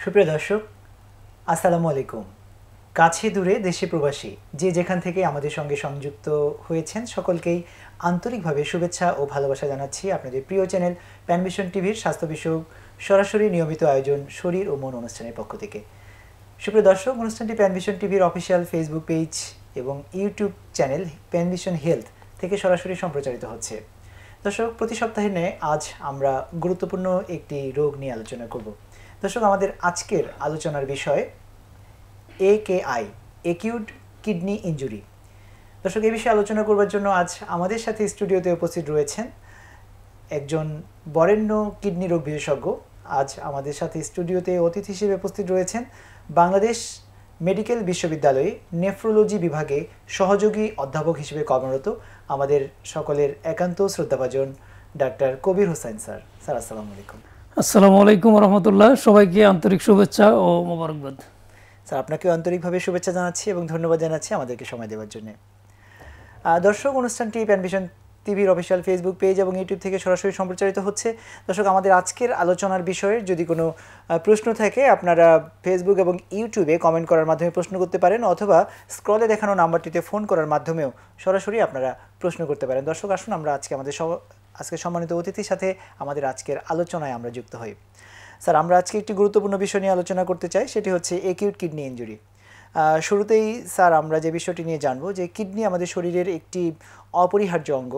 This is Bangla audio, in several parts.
সুপ্রিয় দর্শক, আসসালামু আলাইকুম। কাছে দূরে দেশে প্রবাসী যে যেখান থেকে আমাদের সঙ্গে সংযুক্ত হয়েছেন সকলকেই আন্তরিকভাবে শুভেচ্ছা ও ভালোবাসা জানাচ্ছি আপনাদের প্রিয় চ্যানেল প্যানভিশন টিভির স্বাস্থ্য বিষয়ক সরাসরি নিয়মিত আয়োজন শরীর ও মন অনুষ্ঠানের পক্ষ থেকে। সুপ্রিয় দর্শক, অনুষ্ঠানটি প্যানভিশন টিভির অফিসিয়াল ফেসবুক পেজ এবং ইউটিউব চ্যানেল প্যানভিশন হেলথ থেকে সরাসরি সম্প্রচারিত হচ্ছে। দর্শক, প্রতি সপ্তাহে নিয়ে আজ আমরা গুরুত্বপূর্ণ একটি রোগ নিয়ে আলোচনা করব। দর্শক, আমাদের আজকের আলোচনার বিষয় AKI, অ্যাকিউট কিডনি ইনজুরি। দর্শক, এই বিষয়ে আলোচনা করবার জন্য আজ আমাদের সাথে স্টুডিওতে উপস্থিত রয়েছেন একজন বরেণ্য কিডনি রোগ বিশেষজ্ঞ। আজ আমাদের সাথে স্টুডিওতে অতিথি হিসেবে উপস্থিত রয়েছেন বাংলাদেশ মেডিকেল বিশ্ববিদ্যালয়ে নেফ্রোলজি বিভাগে সহযোগী অধ্যাপক হিসেবে কর্মরত আমাদের সকলের একান্ত শ্রদ্ধাভাজন doctor Kabir Hossain sir. Sir, আসসালামু আলাইকুম। আসসালামু আলাইকুম রহমতুল্লাহ। সবাইকে আন্তরিক শুভেচ্ছা ও মোবারকবাদ। স্যার, আপনাকে আন্তরিকভাবে শুভেচ্ছা জানাচ্ছি এবং ধন্যবাদ জানাচ্ছি আমাদেরকে সময় দেওয়ার জন্য। দর্শক, অনুষ্ঠানটি প্যানভিশন টিভির অফিসিয়াল ফেসবুক পেজ এবং ইউটিউব থেকে সরাসরি সম্প্রচারিত হচ্ছে। দর্শক, আমাদের আজকের আলোচনার বিষয়ে যদি কোনো প্রশ্ন থাকে আপনারা ফেসবুক এবং ইউটিউবে কমেন্ট করার মাধ্যমে প্রশ্ন করতে পারেন, অথবা স্ক্রলে দেখানো নাম্বারটিতে ফোন করার মাধ্যমেও সরাসরি আপনারা প্রশ্ন করতে পারেন। দর্শক, আসুন আমরা আজকে সম্মানিত অতিথির সাথে আমাদের আজকের আলোচনায় আমরা যুক্ত হই। স্যার, আমরা আজকে একটি গুরুত্বপূর্ণ বিষয় নিয়ে আলোচনা করতে চাই, সেটি হচ্ছে অ্যাকিউট কিডনি ইনজুরি। শুরুতেই স্যার আমরা যে বিষয়টি নিয়ে জানবো যে কিডনি আমাদের শরীরের একটি অপরিহার্য অঙ্গ।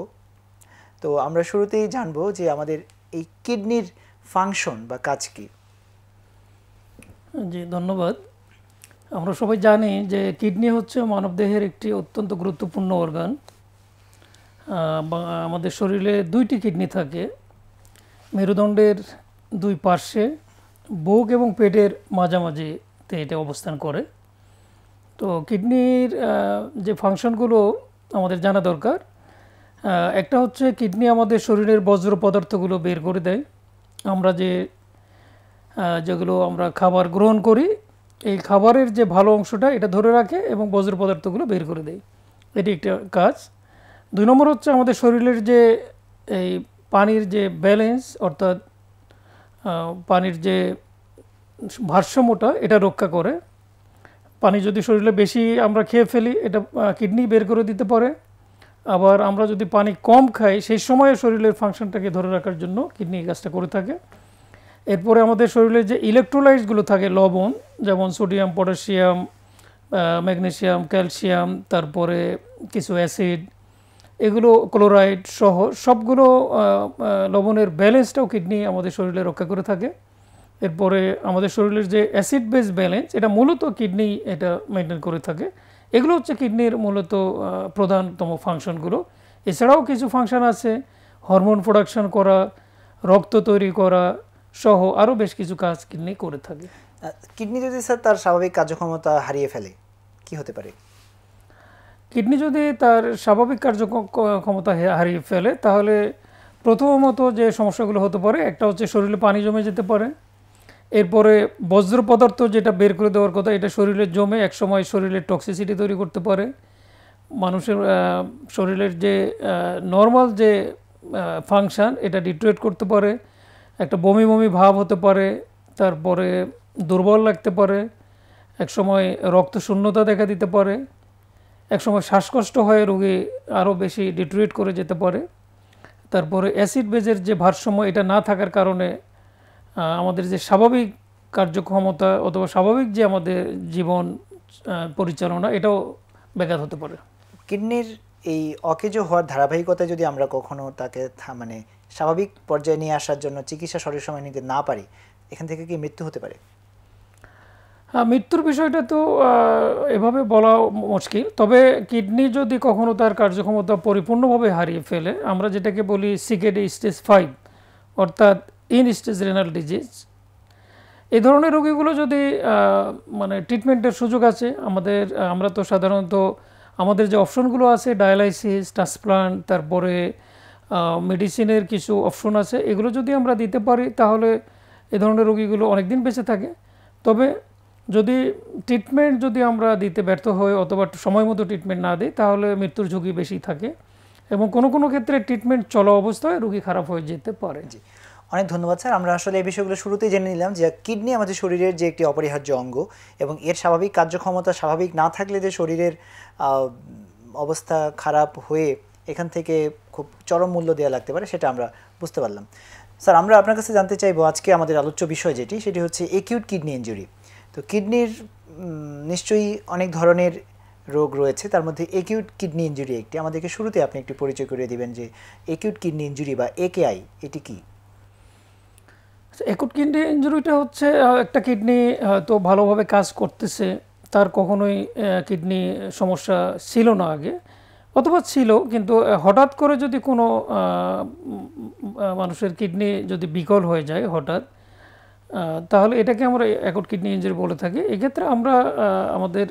তো আমরা শুরুতেই জানবো যে আমাদের এই কিডনির ফাংশন বা কাজ কি। জি, ধন্যবাদ। আমরা সবাই জানি যে কিডনি হচ্ছে মানবদেহের একটি অত্যন্ত গুরুত্বপূর্ণ অর্গান। আমাদের শরীরে দুইটি কিডনি থাকে, মেরুদণ্ডের দুই পার্শ্বে, বুক এবং পেটের মাঝামাঝিতে এটা অবস্থান করে। তো কিডনির যে ফাংশনগুলো আমাদের জানা দরকার। একটা হচ্ছে কিডনি আমাদের শরীরের বজ্র পদার্থগুলো বের করে দেয়। আমরা যেগুলো আমরা খাবার গ্রহণ করি, এই খাবারের যে ভালো অংশটা এটা ধরে রাখে এবং বজ্র পদার্থগুলো বের করে দেয়, এটি একটা কাজ। 2 নম্বর হচ্ছে আমাদের শরীরের যে এই পানির যে ব্যালেন্স, অর্থাৎ পানির যে ভারসাম্যটা এটা রক্ষা করে। পানি যদি শরীরে বেশি আমরা খেয়ে ফেলি, এটা কিডনি বের করে দিতে পারে। আবার আমরা যদি পানি কম খাই, সেই সময়ে শরীরের ফাংশনটাকে ধরে রাখার জন্য কিডনি এই কাজটা করে থাকে। এরপরে আমাদের শরীরে যে ইলেকট্রোলাইটসগুলো থাকে, লবণ, যেমন সোডিয়াম, পটাশিয়াম, ম্যাগনেসিয়াম, ক্যালসিয়াম, তারপরে কিছু অ্যাসিড, এগুলো ক্লোরাইড সহ সবগুলো লবণের ব্যালেন্সটাও কিডনি আমাদের শরীরে রক্ষা করে থাকে। এরপরে আমাদের শরীরের যে অ্যাসিড বেস ব্যালেন্স, এটা মূলত কিডনি এটা মেনটেন করে থাকে। এগুলো হচ্ছে কিডনির মূলত প্রধানতম ফাংশনগুলো। এছাড়াও কিছু ফাংশন আছে, হরমোন প্রোডাকশন করা, রক্ত তৈরি করা সহ আরও বেশ কিছু কাজ কিডনি করে থাকে। কিডনি যদি স্যার তার স্বাভাবিক কার্যক্ষমতা হারিয়ে ফেলে, কি হতে পারে? কিডনি যদি তার স্বাভাবিক কার্যক্ষমতা হারিয়ে ফেলে, তাহলে প্রথমত যে সমস্যাগুলো হতে পারে, একটা হচ্ছে শরীরে পানি জমে যেতে পারে। এরপরে বজ্র পদার্থ যেটা বের করে দেওয়ার কথা, এটা শরীরে জমে একসময় শরীরের টক্সিসিটি তৈরি করতে পারে। মানুষের শরীরের যে নর্মাল যে ফাংশান, এটা ডিটোরেট করতে পারে। একটা বমি বমি ভাব হতে পারে, তারপরে দুর্বল লাগতে পারে, একসময় রক্ত শূন্যতা দেখা দিতে পারে, একসময় শ্বাসকষ্ট হয়ে রোগী আরও বেশি ডিটোরেট করে যেতে পারে। তারপরে অ্যাসিড বেজের যে ভারসাম্য এটা না থাকার কারণে আমাদের যে স্বাভাবিক কার্যক্ষমতা অথবা স্বাভাবিক যে আমাদের জীবন পরিচালনা, এটাও ব্যাঘাত হতে পারে। কিডনির এই অকেজো হওয়ার ধারাবাহিকতায় যদি আমরা কখনো তাকে মানে স্বাভাবিক পর্যায়ে নিয়ে আসার জন্য চিকিৎসা সঠিক সময় নিতে না পারি, এখান থেকে কি মৃত্যু হতে পারে? মৃত্যুর বিষয়টা তো এভাবে বলা মুশকিল। তবে কিডনি যদি কখনো তার কার্যক্ষমতা পরিপূর্ণভাবে হারিয়ে ফেলে, আমরা যেটাকে বলি সিকেডি স্টেজ 5, অর্থাৎ ইন স্টেজ রেনাল ডিজিজ, এই ধরনের রোগীগুলো যদি মানে ট্রিটমেন্টের সুযোগ আছে আমরা তো সাধারণত আমাদের যে অপশনগুলো আছে, ডায়ালাইসিস, ট্রান্সপ্লান্ট, তারপরে মেডিসিনের কিছু অপশন আছে, এগুলো যদি আমরা দিতে পারি তাহলে এই ধরনের রোগীগুলো অনেকদিন বেঁচে থাকে। তবে যদি ট্রিটমেন্ট আমরা দিতে ব্যর্থ হই অথবা সময় মতো ট্রিটমেন্ট না দিই, তাহলে মৃত্যুর ঝুঁকি বেশি থাকে এবং কোনো ক্ষেত্রে ট্রিটমেন্ট চলা অবস্থায় রোগী খারাপ হয়ে যেতে পারে। জি, অনেক ধন্যবাদ স্যার। আমরা আসলে এই বিষয়গুলো শুরুতেই জেনে নিলাম যে কিডনি আমাদের শরীরের যে একটি অপরিহার্য অঙ্গ এবং এর স্বাভাবিক কার্যক্ষমতা স্বাভাবিক না থাকলে যে শরীরের অবস্থা খারাপ হয়ে এখান থেকে খুব চরম মূল্য দেওয়া লাগতে পারে সেটা আমরা বুঝতে পারলাম। স্যার, আমরা আপনার কাছে জানতে চাইবো আজকে আমাদের আলোচ্য বিষয় সেটি হচ্ছে একিউট কিডনি ইনজুরি। তো কিডনির নিশ্চয়ই অনেক ধরনের রোগ রয়েছে, তার মধ্যে একিউট কিডনি ইনজুরি একটি। আমাদেরকে শুরুতে আপনি একটু পরিচয় করিয়ে দিবেন যে একিউট কিডনি ইনজুরি বা একেআই এটি কি? একুট কিডনি ইঞ্জুরিটা হচ্ছে একটা কিডনি হয়তো ভালোভাবে কাজ করতেছে, তার কখনোই কিডনি সমস্যা ছিল না আগে, অথবা ছিল কিন্তু হঠাৎ করে যদি কোনো মানুষের কিডনি যদি বিকল হয়ে যায় হঠাৎ, তাহলে এটাকে আমরা অ্যাকুট কিডনি ইনজুরি বলে থাকি। এক্ষেত্রে আমরা আমাদের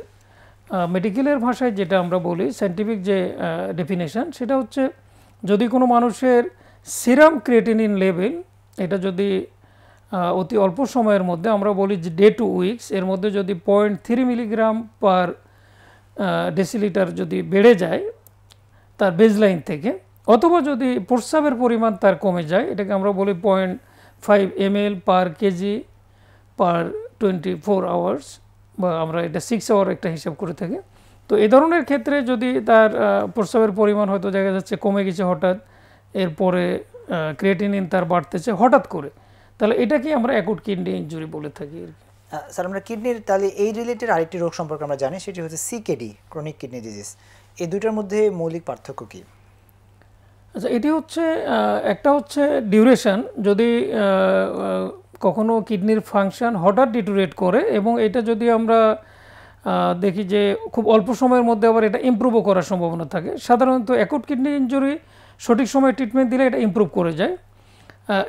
মেডিকেলের ভাষায় যেটা আমরা বলি, সায়েন্টিফিক যে ডেফিনেশন, সেটা হচ্ছে যদি কোনো মানুষের সিরাম ক্রিয়েটিনিন লেভেল এটা যদি অতি অল্প সময়ের মধ্যে, আমরা বলি যে ডে টু উইকস, এর মধ্যে যদি 0.3 মিলিগ্রাম পার ডেসিলিটার যদি বেড়ে যায় তার বেজলাইন থেকে, অথবা যদি প্রস্রাবের পরিমাণ তার কমে যায়, এটাকে আমরা বলি 0.5 ml পার কেজি পার 24 আওয়ার্স, বা আমরা এটা 6 আওয়ার একটা হিসাব করে থাকি। তো এই ধরনের ক্ষেত্রে যদি তার প্রস্রাবের পরিমাণ হয়তো দেখা যাচ্ছে কমে গেছে হঠাৎ, এরপরে ক্রিয়েটিনিন তার বাড়তেছে হঠাৎ করে, তাহলে এটাকে আমরা অ্যাকুট কিডনি ইনজুরি বলে থাকি আর কি। স্যার, আমরা কিডনির তাহলে এই রিলেটেড আরেকটি রোগ সম্পর্কে আমরা জানি, সেটি হচ্ছে সিকেডি, ক্রনিক কিডনি ডিজিজ। এই দুইটার মধ্যে মৌলিক পার্থক্য কি? আচ্ছা, এটি হচ্ছে একটা হচ্ছে ডিউরেশন, যদি কখনো কিডনির ফাংশন হঠাৎ ডিটোরেট করে এবং এটা যদি আমরা দেখি যে খুব অল্প সময়ের মধ্যে আবার এটা ইমপ্রুভও করার সম্ভাবনা থাকে। সাধারণত অ্যাকুট কিডনি ইনজুরি সঠিক সময়ে ট্রিটমেন্ট দিলে এটা ইমপ্রুভ করে যায়।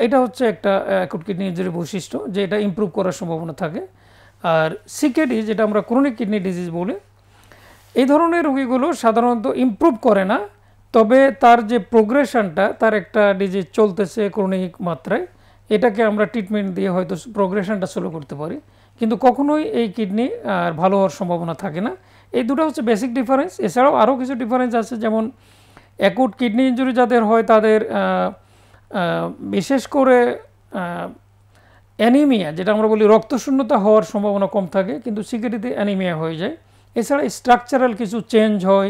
এটা হচ্ছে একটা অ্যাকুট কিডনি ইনজুরির বৈশিষ্ট্য, যে এটা ইমপ্রুভ করার সম্ভাবনা থাকে। আর সিকেডি, যেটা আমরা ক্রনিক কিডনি ডিজিজ বলি, এই ধরনের রোগীগুলো সাধারণত ইমপ্রুভ করে না, তবে তার যে প্রোগ্রেশনটা, তার একটা ডিজিজ চলতেছে ক্রনিক মাত্রায়, এটাকে আমরা ট্রিটমেন্ট দিয়ে হয়তো প্রোগ্রেশনটা স্লো করতে পারি, কিন্তু কখনোই এই কিডনি আর ভালো হওয়ার সম্ভাবনা থাকে না। এই দুটো হচ্ছে বেসিক ডিফারেন্স। এছাড়াও আরও কিছু ডিফারেন্স আছে, যেমন অ্যাকুট কিডনি ইনজুরি যাদের হয় তাদের বিশেষ করে অ্যানিমিয়া, যেটা আমরা বলি রক্তশূন্যতা হওয়ার সম্ভাবনা কম থাকে, কিন্তু সিকেডিতে অ্যানিমিয়া হয়ে যায়। এছাড়া স্ট্রাকচারাল কিছু চেঞ্জ হয়,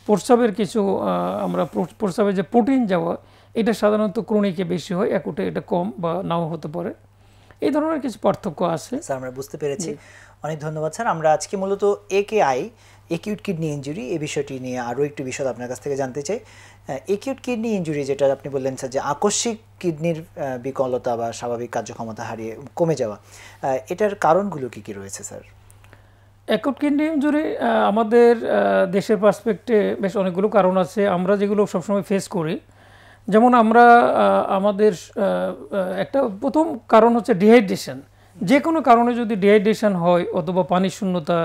প্রস্রাবের কিছু আমরা প্রস্রাবের যে প্রোটিন যাওয়া, এটা সাধারণত ক্রনিকে বেশি হয়, অ্যাকুটে এটা কম বা নাও হতে পারে। এই ধরনের কিছু পার্থক্য আছে। স্যার, আমরা বুঝতে পেরেছি। অনেক ধন্যবাদ স্যার। আমরা আজকে মূলত একেআই, একিউট কিডনি ইনজুরি, এই বিষয়টি নিয়ে আরও একটু বিষয় আপনার কাছ থেকে জানতে চাই। একিউট কিডনি ইনজুরি, যেটা আপনি বললেন স্যার, যে আকস্মিক কিডনির বিকলতা বা স্বাভাবিক কার্যক্ষমতা হারিয়ে কমে যাওয়া, এটার কারণগুলো কি কি রয়েছে স্যার? অ্যাকুট কিডনি ইনজুরি আমাদের দেশের পার্সপেক্টে বেশ অনেকগুলো কারণ আছে, আমরা যেগুলো সবসময় ফেস করি। যেমন আমরা আমাদের একটা প্রথম কারণ হচ্ছে ডিহাইড্রেশন। যে কোনো কারণে যদি ডিহাইড্রেশন হয় অথবা পানি শূন্যতা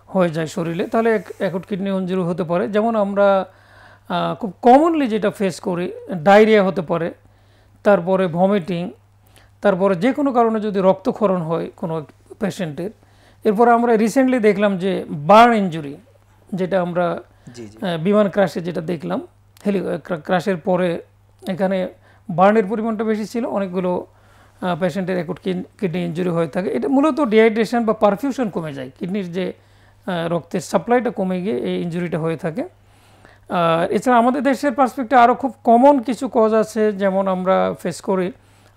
হয়ে যায় শরীরে, তাহলে অ্যাকুট কিডনি ইনজুরি হতে পারে। যেমন আমরা খুব কমনলি যেটা ফেস করি, ডায়রিয়া হতে পারে, তারপরে ভমিটিং, তারপরে যে কোনো কারণে যদি রক্তক্ষরণ হয় কোনো পেশেন্টের। এরপর আমরা রিসেন্টলি দেখলাম যে বার্ন ইনজুরি, যেটা আমরা বিমান ক্রাশে যেটা দেখলাম, ক্রাশের পরে এখানে বার্নের পরিমাণটা বেশি ছিল, অনেকগুলো পেশেন্টের অ্যাকুট কিডনি ইনজুরি হয়ে থাকে। এটা মূলত ডিহাইড্রেশন বা পারফিউশন কমে যায়, কিডনির যে রক্তের সাপ্লাইটা কমে গিয়ে এই ইনজুরিটা হয়ে থাকে। আর এছাড়া আমাদের দেশের পার্সপেক্টে আরও খুব কমন কিছু কজ আছে, যেমন আমরা ফেস করি,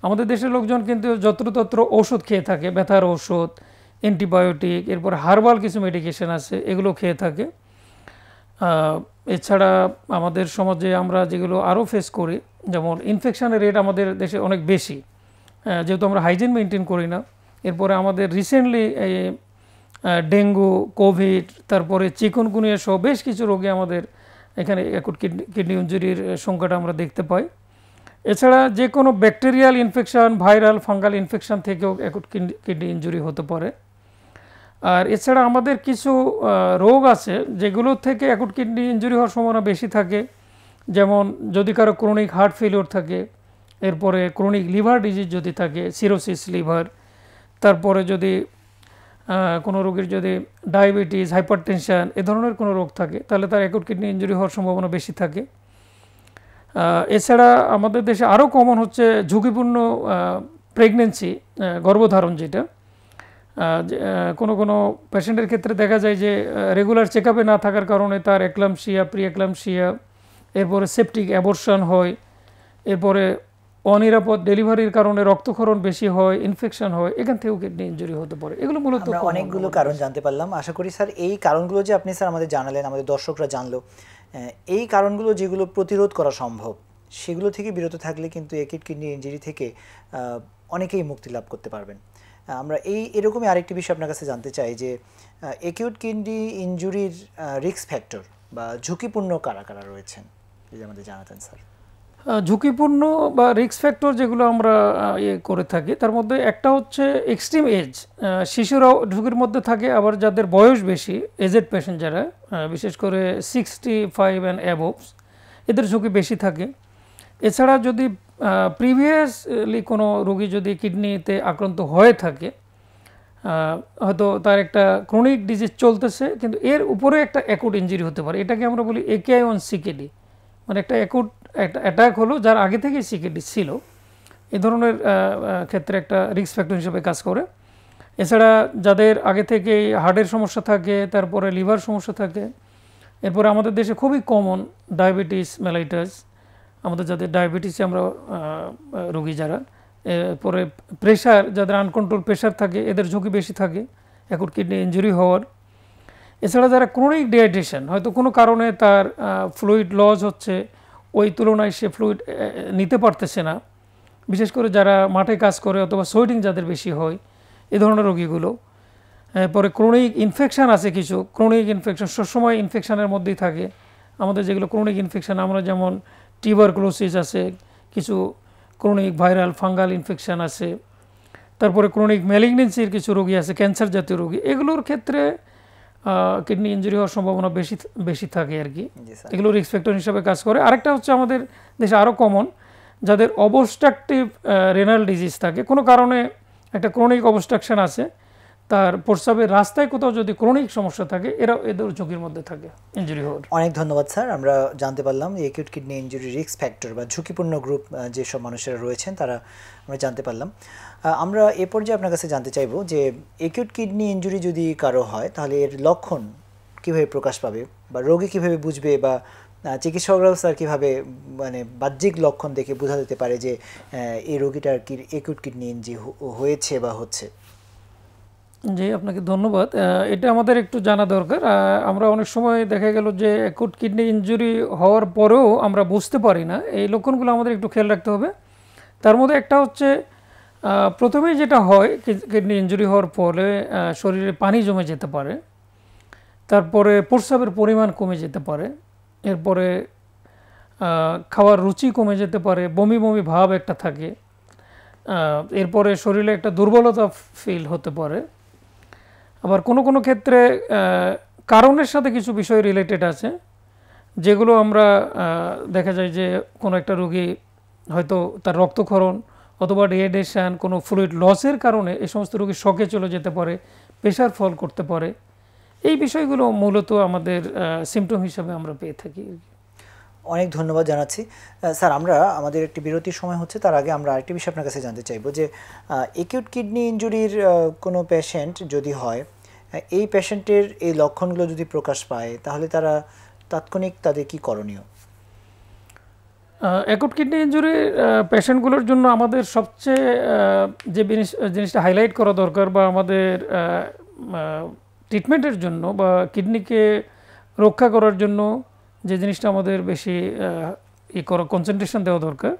আমাদের দেশের লোকজন কিন্তু যত্রতত্র ঔষধ খেয়ে থাকে, ব্যথার ঔষধ, অ্যান্টিবায়োটিক, এরপর হার্বাল কিছু মেডিকেশন আছে, এগুলো খেয়ে থাকে। এছাড়া আমাদের সমাজে আমরা যেগুলো আরও ফেস করি, যেমন ইনফেকশনের রেট আমাদের দেশে অনেক বেশি, যেহেতু আমরা হাইজিন মেনটেন করি না। এরপরে আমাদের রিসেন্টলি এই ডেঙ্গু, কোভিড, তারপরে চিকুনগুনিয়া সহ বেশ কিছু রোগে আমাদের এখানে অ্যাকুট কিডনি ইনজুরির সংখ্যাটা আমরা দেখতে পাই। এছাড়া যে কোনো bacterial infection, viral, fungal infection থেকেও অ্যাকুট কিডনি ইনজুরি হতে পারে। আর এছাড়া আমাদের কিছু রোগ আছে যেগুলো থেকে অ্যাকুট কিডনি ইনজুরি হওয়ার সম্ভাবনা বেশি থাকে, যেমন যদি কারো ক্রনিক হার্ট ফেলিওর থাকে, এরপরে ক্রনিক লিভার ডিজিজ যদি থাকে, সিরোসিস লিভার, তারপরে যদি কোনো রোগীর যদি ডায়াবেটিস, হাইপারটেনশন, এ ধরনের কোনো রোগ থাকে, তাহলে তার অ্যাকুট কিডনি ইনজুরি হওয়ার সম্ভাবনা বেশি থাকে। এছাড়া আমাদের দেশে আরও কমন হচ্ছে ঝুঁকিপূর্ণ প্রেগনেন্সি, গর্ভধারণ, যেটা কোনো কোনো পেশেন্টের ক্ষেত্রে দেখা যায় যে রেগুলার চেক আপে না থাকার কারণে তার এক্লামশিয়া, প্রি এক্লামশিয়া, এরপরে সেপটিক অ্যাবর্শন হয়, এরপরে অনিরাপদ ডেলিভারির কারণে রক্তক্ষরণ বেশি হয়, ইনফেকশন হয়, এখান থেকেও কিডনি ইনজুরি হতে পারে। এগুলো মূলত আমরা অনেকগুলো কারণ জানতে পারলাম। আশা করি স্যার এই কারণগুলো যে আপনি স্যার আমাদের জানালেন, আমাদের দর্শকরা জানলো, এই কারণগুলো যেগুলো প্রতিরোধ করা সম্ভব সেগুলো থেকে বিরত থাকলে কিন্তু অ্যাকিউট কিডনি ইনজুরি থেকে অনেকেই মুক্তি লাভ করতে পারবেন। আমরা এরকমই আরেকটি বিষয় আপনার কাছে জানতে চাই যে অ্যাকিউট কিডনি ইনজুরির রিস্ক ফ্যাক্টর বা ঝুঁকিপূর্ণ কারা কারা রয়েছেন যদি আমাদের জানাতেন স্যার। ঝুঁকিপূর্ণ বা রিস্ক ফ্যাক্টর যেগুলো আমরা করে থাকি তার মধ্যে একটা হচ্ছে এক্সট্রিম এজ, শিশুরাও ঝুঁকির মধ্যে থাকে, আবার যাদের বয়স বেশি, এজেড পেশেন্ট যারা, বিশেষ করে 65 অ্যান্ড অ্যাবোভস, এদের ঝুঁকি বেশি থাকে। এছাড়া যদি প্রিভিয়াসলি কোনো রোগী যদি কিডনিতে আক্রান্ত হয়ে থাকে, হয়তো তার একটা ক্রনিক ডিজিজ চলতেছে কিন্তু এর উপরে একটা অ্যাকুট ইনজুরি হতে পারে, এটাকে আমরা বলি AKI-1 CKD, মানে একটা একটা অ্যাটাক হলো যার আগে থেকেই সিকেডি ছিল, এই ধরনের ক্ষেত্রে একটা রিস্ক ফ্যাক্টর হিসেবে কাজ করে। এছাড়া যাদের আগে থেকে হার্টের সমস্যা থাকে, তারপরে লিভার সমস্যা থাকে, এরপরে আমাদের দেশে খুবই কমন ডায়াবেটিস মেলাইটাস, আমাদের যাদের ডায়াবেটিসে আমরা রোগী যারা, এরপরে প্রেশার, যাদের আনকন্ট্রোল প্রেশার থাকে এদের ঝুঁকি বেশি থাকে অ্যাকুট কিডনি ইনজুরি হওয়ার। এছাড়া যারা ক্রনিক ডিহাইড্রেশন, হয়তো কোনো কারণে তার ফ্লুইড লস হচ্ছে, ওই তুলনায় সে ফ্লুইড নিতে পারতেছে না, বিশেষ করে যারা মাঠে কাজ করে অথবা সোয়েটিং যাদের বেশি হয়, এই ধরনের রোগীগুলো। পরে ক্রনিক ইনফেকশান আছে, কিছু ক্রনিক ইনফেকশন সবসময় ইনফেকশানের মধ্যেই থাকে আমাদের, যেগুলো ক্রনিক ইনফেকশান আমরা যেমন টিউবারকুলোসিস আছে, কিছু ক্রনিক ভাইরাল ফাঙ্গাল ইনফেকশান আছে, তারপরে ক্রনিক ম্যালিগনেন্সির কিছু রোগী আছে, ক্যান্সার জাতীয় রোগী, এগুলোর ক্ষেত্রে কিডনি ইনজুরি হওয়ার সম্ভাবনা বেশি থাকে আর কি, এগুলো রিস্ক ফ্যাক্টর হিসাবে কাজ করে। আরেকটা হচ্ছে আমাদের দেশে আরও কমন, যাদের অবস্ট্রাকটিভ রেনাল ডিজিজ থাকে, কোনো কারণে একটা ক্রনিক অবস্ট্রাকশন আছে, তার প্রস্রাবের রাস্তায় কোথাও যদি ক্রনিক সমস্যা থাকে, এদের ঝুঁকির মধ্যে থাকে ইনজুরি হওয়ার। অনেক ধন্যবাদ স্যার। আমরা জানতে পারলাম যে acute kidney injury risk factor বা ঝুঁকিপূর্ণ গ্রুপ যেসব মানুষেরা রয়েছেন তারা আমরা জানতে পারলাম। আমরা এ পর্যায়ে আপনার কাছে জানতে চাইব যে অ্যাকিউট কিডনি ইনজুরি যদি কারো হয় তাহলে এর লক্ষণ কীভাবে প্রকাশ পাবে বা রোগী কীভাবে বুঝবে বা চিকিৎসকরাও স্যার কীভাবে মানে বাহ্যিক লক্ষণ দেখে বোঝা যেতে পারে যে এই রোগীটার কি অ্যাকিউট কিডনি ইনজুরি হয়েছে বা হচ্ছে? জি, আপনাকে ধন্যবাদ। এটা আমাদের একটু জানা দরকার। আমরা অনেক সময় দেখা গেল যে অ্যাকুট কিডনি ইনজুরি হওয়ার পরেও আমরা বুঝতে পারি না, এই লক্ষণগুলো আমাদের একটু খেয়াল রাখতে হবে। তার মধ্যে একটা হচ্ছে প্রথমেই যেটা হয়, কিডনি ইনজুরি হওয়ার পরে শরীরে পানি জমে যেতে পারে, তারপরে প্রস্রাবের পরিমাণ কমে যেতে পারে, এরপরে খাওয়ার রুচি কমে যেতে পারে, বমি বমি ভাব একটা থাকে, এরপরে শরীরে একটা দুর্বলতা ফিল হতে পারে। আবার কোনো কোনো ক্ষেত্রে কারণের সাথে কিছু বিষয় রিলেটেড আছে, যেগুলো আমরা দেখা যায় যে কোনো একটা রোগী হয়তো তার রক্তক্ষরণ অথবা ডিহাইড্রেশন, কোনো ফ্লুইড লসের কারণে এই সমস্ত রোগী শকে চলে যেতে পারে, প্রেশার ফল করতে পারে। এই বিষয়গুলো মূলত আমাদের সিমটম হিসাবে আমরা পেয়ে থাকি। অনেক ধন্যবাদ জানাচ্ছি স্যার। আমরা আমাদের একটি বিরতির সময় হচ্ছে, তার আগে আমরা আরেকটি বিষয় আপনার কাছে জানতে চাইবো যে অ্যাকিউট কিডনি ইনজুরির কোনো পেশেন্ট যদি হয়, এই পেশেন্টের এই লক্ষণগুলো যদি প্রকাশ পায় তাহলে তারা তাৎক্ষণিক তাদের কি করণীয়? অ্যাকুট কিডনি ইনজুরি পেশেন্টগুলোর জন্য আমাদের সবচেয়ে যে জিনিসটা হাইলাইট করা দরকার বা আমাদের ট্রিটমেন্টের জন্য বা কিডনিকে রক্ষা করার জন্য যে জিনিসটা আমাদের বেশি কনসেন্ট্রেশন দেওয়া দরকার,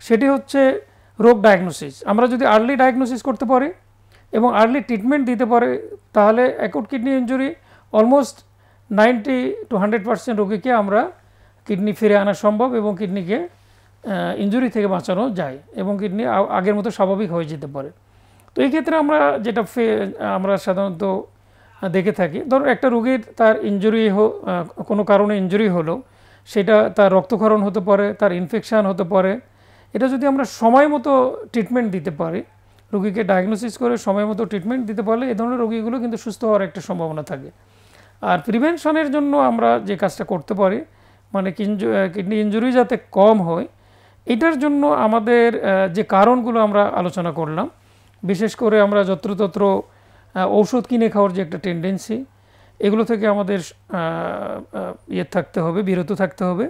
সেটি হচ্ছে রোগ ডায়াগনোসিস। আমরা যদি আর্লি ডায়াগনোসিস করতে পারি এবং আর্লি ট্রিটমেন্ট দিতে পারি, তাহলে acute kidney injury almost 90 to 100% রোগীকে আমরা কিডনি ফিরে আনা সম্ভব এবং কিডনিকে ইনজুরি থেকে বাঁচানো যায় এবং কিডনি আগের মতো স্বাভাবিক হয়ে যেতে পারে। তো এই ক্ষেত্রে আমরা যেটা আমরা সাধারণত দেখে থাকি, ধরুন একটা রোগীর তার ইনজুরি কোনো কারণে ইনজুরি হলো, সেটা তার রক্তক্ষরণ হতে পারে, তার ইনফেকশান হতে পারে। এটা যদি আমরা সময় মতো ট্রিটমেন্ট দিতে পারি, রোগীকে ডায়াগনোসিস করে সময় মতো ট্রিটমেন্ট দিতে পারলে এই ধরনের রোগীগুলো কিন্তু সুস্থ হওয়ার একটা সম্ভাবনা থাকে। আর প্রিভেনশনের জন্য আমরা যে কাজটা করতে পারি, মানে কিডনি ইনজুরি যাতে কম হয়, এটার জন্য আমাদের যে কারণগুলো আমরা আলোচনা করলাম, বিশেষ করে আমরা যত্রতত্র ঔষধ কিনে খাওয়ার যে একটা টেন্ডেন্সি, এগুলো থেকে আমাদের থাকতে হবে, বিরত থাকতে হবে।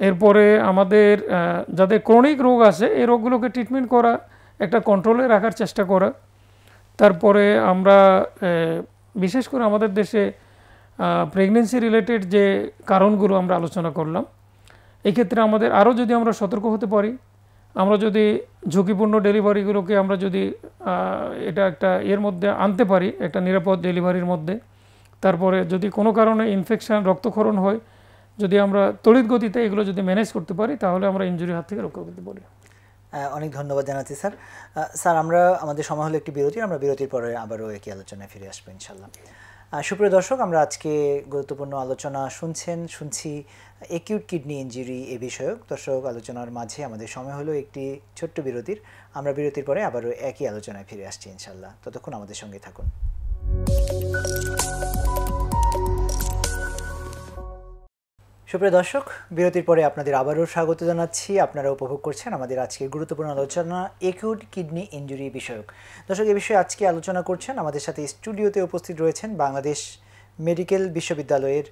এরপরে আমাদের যাদের ক্রনিক রোগ আছে এই রোগগুলোকে ট্রিটমেন্ট করা, একটা কন্ট্রোলে রাখার চেষ্টা করা। তারপরে আমরা বিশেষ করে আমাদের দেশে প্রেগনেন্সি রিলেটেড যে কারণগুলো আমরা আলোচনা করলাম, এই ক্ষেত্রে আমাদের আরও যদি আমরা সতর্ক হতে পারি, আমরা যদি ঝুঁকিপূর্ণ ডেলিভারিগুলোকে আমরা যদি এটা একটা এর মধ্যে আনতে পারি, একটা নিরাপদ ডেলিভারির মধ্যে, তারপরে যদি কোনো কারণে ইনফেকশান, রক্তক্ষরণ হয়, যদি আমরা তড়িৎ গতিতে এগুলো যদি ম্যানেজ করতে পারি, তাহলে আমরা ইনজুরির হাত থেকে রক্ষা করতে পারি। অনেক ধন্যবাদ জানাচ্ছি স্যার। স্যার, আমরা আমাদের সময় হলো একটি বিরতি, আমরা বিরতির পরে আবারও একই আলোচনায় ফিরে আসবো ইনশাল্লাহ। সুপ্রিয় দর্শক, আমরা আজকে গুরুত্বপূর্ণ আলোচনা শুনছি অ্যাকিউট কিডনি ইনজুরি এ বিষয়ক। দর্শক, আলোচনার মাঝে আমাদের সময় হলো একটি ছোট্ট বিরতির। আমরা বিরতির পরে আবারও একই আলোচনায় ফিরে আসছি ইনশাল্লাহ। ততক্ষণ আমাদের সঙ্গে থাকুন। সুপ্রিয় দর্শক, বিরতির পরে আপনাদের আবারও স্বাগত জানাচ্ছি। আপনারা উপভোগ করছেন আমাদের আজকের গুরুত্বপূর্ণ আলোচনা অ্যাকিউট কিডনি ইনজুরি বিষয়ক। দর্শক, এ বিষয়ে আজকে আলোচনা করছেন, আমাদের সাথে স্টুডিওতে উপস্থিত রয়েছেন বাংলাদেশ মেডিকেল বিশ্ববিদ্যালয়ের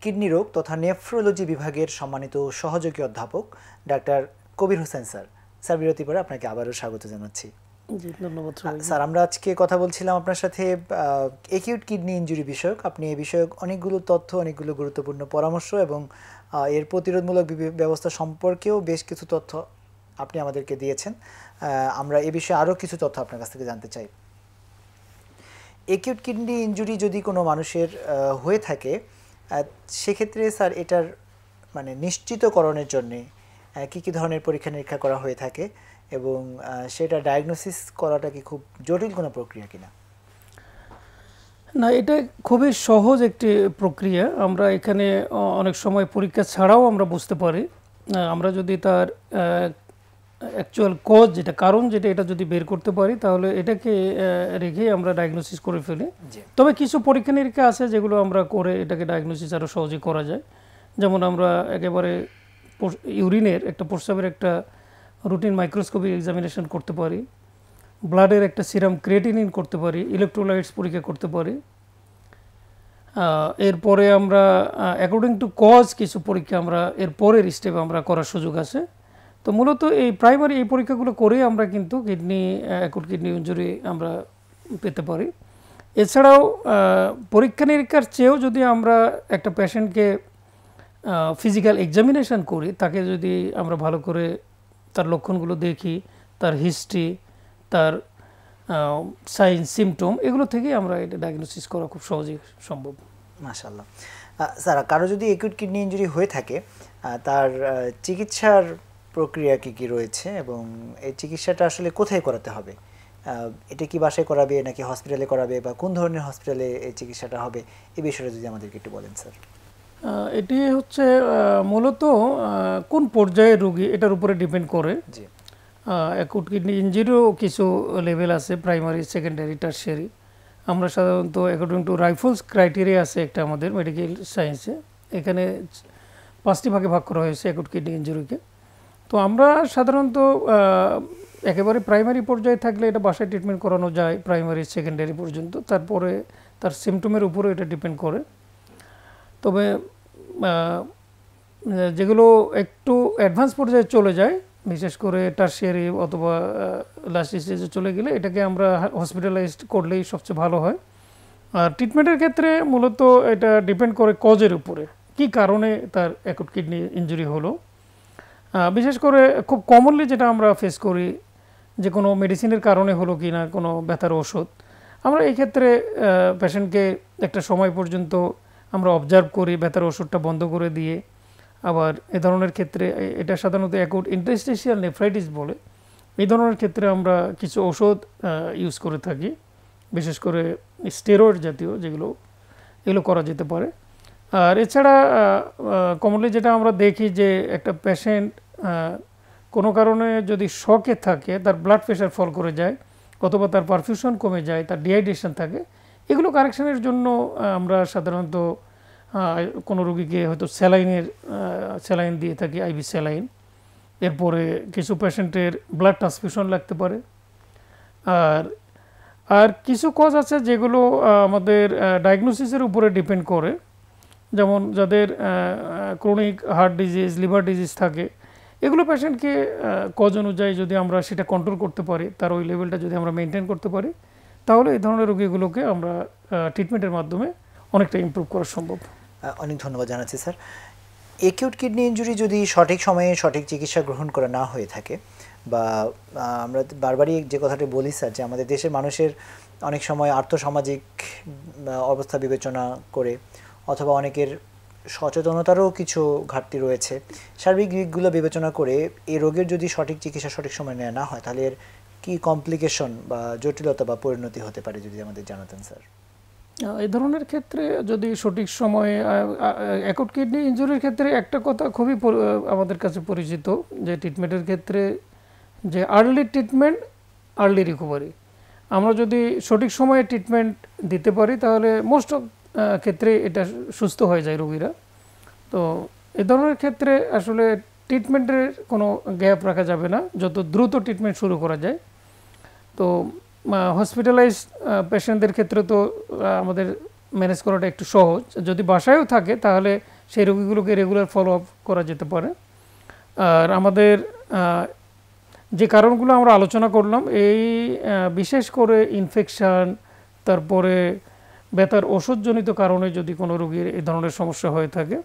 কিডনি রোগ তথা নেফ্রোলজি বিভাগের সম্মানিত সহযোগী অধ্যাপক doctor Kabir Hossain sir. Sir, বিরতির পরে আপনাকে আবারও স্বাগত জানাচ্ছি। জি, ধন্যবাদ স্যার। আমরা আজকে কথা বলছিলাম আপনার সাথে অ্যাকিউট কিডনি ইনজুরি বিষয়ক। আপনি এই বিষয়ক অনেকগুলো তথ্য, অনেকগুলো গুরুত্বপূর্ণ পরামর্শ এবং এর প্রতিরোধমূলক ব্যবস্থা সম্পর্কেও বেশ কিছু তথ্য আপনি আমাদেরকে দিয়েছেন। আমরা এ বিষয়ে আরও কিছু তথ্য আপনার কাছ থেকে জানতে চাই। অ্যাকিউট কিডনি ইনজুরি যদি কোনো মানুষের হয়ে থাকে, সেক্ষেত্রে স্যার এটার মানে নিশ্চিতকরণের জন্যে কী কী ধরনের পরীক্ষা নিরীক্ষা করা হয়ে থাকে এবং সেটা ডায়াগনোসিস করাটা কি খুব জটিল কোনো প্রক্রিয়া কিনা? না, এটা খুবই সহজ একটি প্রক্রিয়া। আমরা এখানে অনেক সময় পরীক্ষা ছাড়াও আমরা বুঝতে পারি। আমরা যদি তার অ্যাকচুয়াল কজ যেটা, কারণ যেটা, এটা যদি বের করতে পারি, তাহলে এটাকে রেখে আমরা ডায়াগনোসিস করে ফেলি। তবে কিছু পরীক্ষা নিরীক্ষা আছে যেগুলো আমরা করে এটাকে ডায়াগনোসিস আরও সহজে করা যায়। যেমন আমরা একেবারে ইউরিনের একটা, প্রস্রাবের একটা রুটিন মাইক্রোস্কোপিক এক্সামিনেশন করতে পারি, ব্লাডের একটা সিরাম ক্রিয়েটিনিন করতে পারি, ইলেকট্রোলাইটস পরীক্ষা করতে পারি। এরপরে আমরা অ্যাকর্ডিং টু কজ কিছু পরীক্ষা আমরা এর পরের স্টেপে আমরা করার সুযোগ আছে। তো মূলত এই প্রাইমারি এই পরীক্ষাগুলো করে আমরা কিন্তু অ্যাকুট কিডনি ইনজুরি আমরা পেতে পারি। এছাড়াও পরীক্ষা নিরীক্ষার চেয়েও যদি আমরা একটা পেশেন্টকে ফিজিক্যাল এক্সামিনেশন করি, তাকে যদি আমরা ভালো করে তার লক্ষণগুলো দেখি, তার হিস্ট্রি, তার সাইন সিমটম, এগুলো থেকেই আমরা এটা ডায়াগনোসিস করা খুব সহজেই সম্ভব। মাশাআল্লাহ। স্যার, কারো যদি অ্যাকিউট কিডনি ইনজুরি হয়ে থাকে, তার চিকিৎসার প্রক্রিয়া কী কী রয়েছে এবং এই চিকিৎসাটা আসলে কোথায় করাতে হবে? এটা কি বাসায় করাবে নাকি হসপিটালে করাবে, বা কোন ধরনের হসপিটালে এই চিকিৎসাটা হবে, এই বিষয়টা যদি আমাদেরকে একটু বলেন স্যার। এটি হচ্ছে মূলত কোন পর্যায়ের রোগী এটার উপরে ডিপেন্ড করে। জি। অ্যাকুট কিডনি ইনজুরিও কিছু লেভেল আছে, প্রাইমারি, সেকেন্ডারি, টারশিয়ারি। আমরা সাধারণত অ্যাকর্ডিং টু রাইফলস ক্রাইটেরিয়া আছে একটা আমাদের মেডিকেল সায়েন্সে, এখানে 5টি ভাগে ভাগ করা হয়েছে অ্যাকুট কিডনি ইনজুরিকে। তো আমরা সাধারণত একেবারে প্রাইমারি পর্যায়ে থাকলে এটা বাসায় ট্রিটমেন্ট করানো যায় প্রাইমারি, সেকেন্ডারি পর্যন্ত। তারপরে তার সিমটমের উপরে এটা ডিপেন্ড করে। তবে যেগুলো একটু অ্যাডভান্স পর্যায়ে চলে যায়, বিশেষ করে টারশিয়ারি অথবা লাস্ট স্টেজে চলে গেলে, এটাকে আমরা হসপিটালাইজড করলেই সবচেয়ে ভালো হয়। আর ট্রিটমেন্টের ক্ষেত্রে মূলত এটা ডিপেন্ড করে কজের উপরে, কি কারণে তার অ্যাকুট কিডনি ইনজুরি হলো। বিশেষ করে খুব কমনলি যেটা আমরা ফেস করি, যে কোনো মেডিসিনের কারণে হলো কি না, কোনো ব্যথার ওষুধ। আমরা এই ক্ষেত্রে পেশেন্টকে একটা সময় পর্যন্ত আমরা অবজার্ভ করি, ব্যথার ওষুধটা বন্ধ করে দিয়ে। আবার এ ধরনের ক্ষেত্রে, এটা সাধারণত অ্যাকুট ইন্টারস্টিশিয়াল নেফ্রাইটিস বলে, এই ধরনের ক্ষেত্রে আমরা কিছু ওষুধ ইউজ করে থাকি, বিশেষ করে স্টেরয়েড জাতীয় যেগুলো, এগুলো করা যেতে পারে। আর এছাড়া কমনলি যেটা আমরা দেখি যে একটা পেশেন্ট কোনো কারণে যদি শকে থাকে, তার ব্লাড প্রেশার ফল করে যায় অথবা তার পারফিউশন কমে যায়, তার ডিহাইড্রেশন থাকে, এগুলো কারেকশনের জন্য আমরা সাধারণত কোনো রোগীকে হয়তো স্যালাইন দিয়ে থাকি, আইভি স্যালাইন। এরপরে কিছু পেশেন্টের ব্লাড ট্রান্সফিউশন লাগতে পারে। আর আর কিছু কজ আছে যেগুলো আমাদের ডায়াগনোসিসের উপরে ডিপেন্ড করে, যেমন যাদের chronic heart disease, liver disease থাকে, এগুলো পেশেন্টকে কজ অনুযায়ী যদি আমরা সেটা কন্ট্রোল করতে পারি, তার ওই লেভেলটা যদি আমরা মেনটেন করতে পারি, তাহলে এই ধরনের রোগীগুলোকে আমরা ট্রিটমেন্টের মাধ্যমে অনেকটা ইমপ্রুভ করা সম্ভব। অনেক ধন্যবাদ জানাচ্ছি স্যার। একিউট কিডনি ইনজুরি যদি সঠিক সময়ে সঠিক চিকিৎসা গ্রহণ করা না হয়ে থাকে, বা আমরা বারবারই যে কথাটি বলি স্যার, যে আমাদের দেশের মানুষের অনেক সময় আর্থসামাজিক অবস্থা বিবেচনা করে, অথবা অনেকের সচেতনতারও কিছু ঘাটতি রয়েছে, সার্বিক দিকগুলো বিবেচনা করে এই রোগের যদি সঠিক চিকিৎসা সঠিক সময় নেওয়া না হয়, তাহলে এর কী কমপ্লিকেশন বা জটিলতা বা পরিণতি হতে পারে যদি আমাদের জানাতেন স্যার। এই ধরনের ক্ষেত্রে যদি সঠিক সময়ে অ্যাকুট কিডনি ইনজুরির ক্ষেত্রে একটা কথা খুবই আমাদের কাছে পরিচিত, যে ট্রিটমেন্টের ক্ষেত্রে যে আর্লি ট্রিটমেন্ট, আর্লি রিকভারি। আমরা যদি সঠিক সময়ে ট্রিটমেন্ট দিতে পারি, তাহলে মোস্ট অফ ক্ষেত্রে এটা সুস্থ হয়ে যায় রোগীরা। তো এ ধরনের ক্ষেত্রে আসলে ট্রিটমেন্টের কোনো গ্যাপ রাখা যাবে না, যত দ্রুত ট্রিটমেন্ট শুরু করা যায়। তো হসপিটালাইজ পেশেন্টদের ক্ষেত্রে তো আমাদের ম্যানেজ করাটা একটু সহজ। যদি বাসায়ও থাকে তাহলে সেই রোগীগুলোকে রেগুলার ফলো আপ করা যেতে পারে। আর আমাদের যে কারণগুলো আমরা আলোচনা করলাম, এই বিশেষ করে ইনফেকশান, তারপরে ব্যথার ওষুধজনিত কারণে যদি কোনো রোগীর এই ধরনের সমস্যা হয়ে থাকে,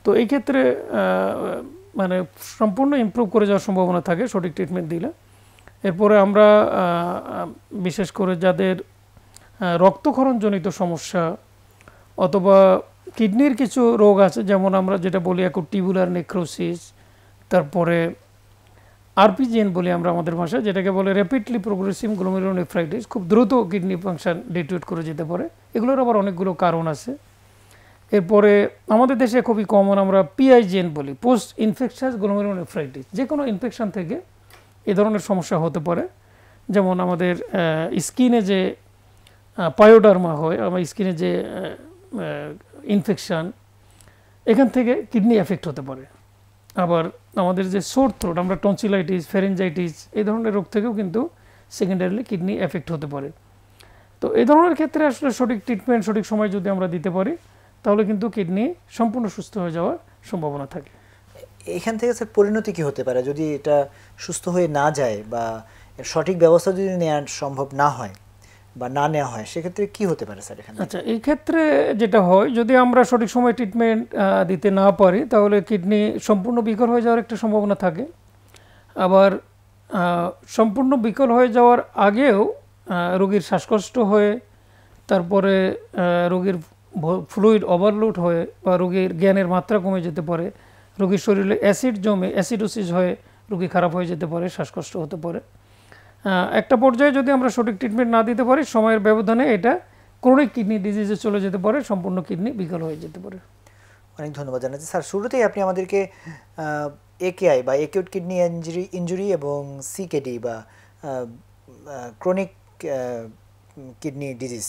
তো এই ক্ষেত্রে মানে সম্পূর্ণ ইমপ্রুভ করে যাওয়ার সম্ভাবনা থাকে সঠিক ট্রিটমেন্ট দিলে। এরপরে আমরা বিশেষ করে যাদের রক্তক্ষরণজনিত সমস্যা অথবা কিডনির কিছু রোগ আছে, যেমন আমরা যেটা বলি অ্যাকুট টিউবুলার নেক্রোসিস, তারপরে আরপিজিএন বলি আমরা আমাদের ভাষায়, যেটাকে বলে র্যাপিডলি প্রোগ্রেসিভ গ্লোমেরুলোনেফ্রাইটিস, খুব দ্রুত কিডনি ফাংশন ডিটেরিওরেট করে যেতে পারে। এগুলোর আবার অনেকগুলো কারণ আছে। এরপরে আমাদের দেশে খুবই কমন আমরা পিআইজিএন বলি, পোস্ট ইনফেকশাস গ্লোমেরুলোনেফ্রাইটিস। যে কোনো ইনফেকশন থেকে এ ধরনের সমস্যা হতে পারে। যেমন আমাদের স্কিনে যে পায়োডার্মা হয়, আমার স্কিনে যে ইনফেকশান, এখান থেকে কিডনি এফেক্ট হতে পারে। আবার আমাদের যে সোর থ্রোট, আমরা টনসিলাইটিস, ফেরেঞ্জাইটিস, এই ধরনের রোগ থেকেও কিন্তু সেকেন্ডারিলি কিডনি এফেক্ট হতে পারে। তো এই ধরনের ক্ষেত্রে আসলে সঠিক ট্রিটমেন্ট সঠিক সময় যদি আমরা দিতে পারি, তাহলে কিন্তু কিডনি সম্পূর্ণ সুস্থ হয়ে যাওয়ার সম্ভাবনা থাকে। এখান থেকে স্যার পরিণতি কী হতে পারে যদি এটা সুস্থ হয়ে না যায়, বা সঠিক ব্যবস্থা যদি নেওয়া সম্ভব না হয় বা না নেওয়া হয়, সেক্ষেত্রে কি হতে পারে স্যার এখানে? আচ্ছা, এই ক্ষেত্রে যেটা হয়, যদি আমরা সঠিক সময় ট্রিটমেন্ট দিতে না পারি, তাহলে কিডনি সম্পূর্ণ বিকল হয়ে যাওয়ার একটা সম্ভাবনা থাকে। আবার সম্পূর্ণ বিকল হয়ে যাওয়ার আগেও রোগীর শ্বাসকষ্ট হয়ে, তারপরে রোগীর ফ্লুইড ওভারলোড হয়ে, বা রোগীর জ্ঞানের মাত্রা কমে যেতে পারে, রোগীর শরীরে অ্যাসিড জমে অ্যাসিডোসিস হয়ে রোগী খারাপ হয়ে যেতে পারে, শ্বাসকষ্ট হতে পারে। একটা পর্যায়ে যদি আমরা সঠিক ট্রিটমেন্ট না দিতে পারি, সময়ের ব্যবধানে এটা ক্রনিক কিডনি ডিজিজে চলে যেতে পারে, সম্পূর্ণ কিডনি বিকল হয়ে যেতে পারে। অনেক ধন্যবাদ জানাচ্ছি স্যার। শুরুতেই আপনি আমাদেরকে একেআই বা একিউট কিডনি ইনজুরি এবং সিকেডি বা ক্রনিক কিডনি ডিজিজ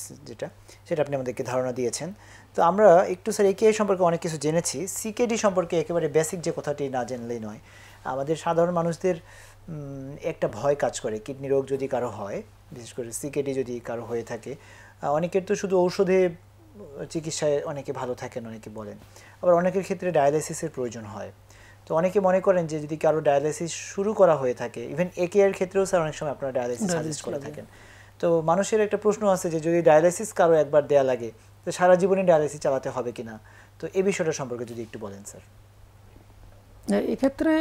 সেটা আপনি আমাদেরকে ধারণা দিয়েছেন। তো আমরা একটু স্যার একেআই সম্পর্কে অনেক কিছু জেনেছি, সিকেডি সম্পর্কে একেবারে বেসিক যে কথাটি না জানলেই নয়। আমাদের সাধারণ মানুষদের একটা ভয় কাজ করে, কিডনি রোগ যদি কারো হয়, বিশেষ করে সিকেডি যদি কারো হয়ে থাকে, অনেকের তো শুধু ঔষধে চিকিৎসায় অনেকে ভালো থাকেন অনেকে বলেন, আবার অনেকের ক্ষেত্রে ডায়ালাইসিসের প্রয়োজন হয়। তো অনেকে মনে করেন যে যদি কারো ডায়ালাইসিস শুরু করা হয়ে থাকে, ইভেন একেআর ক্ষেত্রেও স্যার অনেক সময় আপনারা ডায়ালাইসিস সাজেস্ট করে থাকেন। তো মানুষের একটা প্রশ্ন আছে যে যদি ডায়ালাইসিস কারো একবার দেয়া লাগে, তো সারা জীবনে ডায়ালাইসিস চালাতে হবে কিনা, তো এই বিষয়টা সম্পর্কে যদি একটু বলেন স্যার। এক্ষেত্রে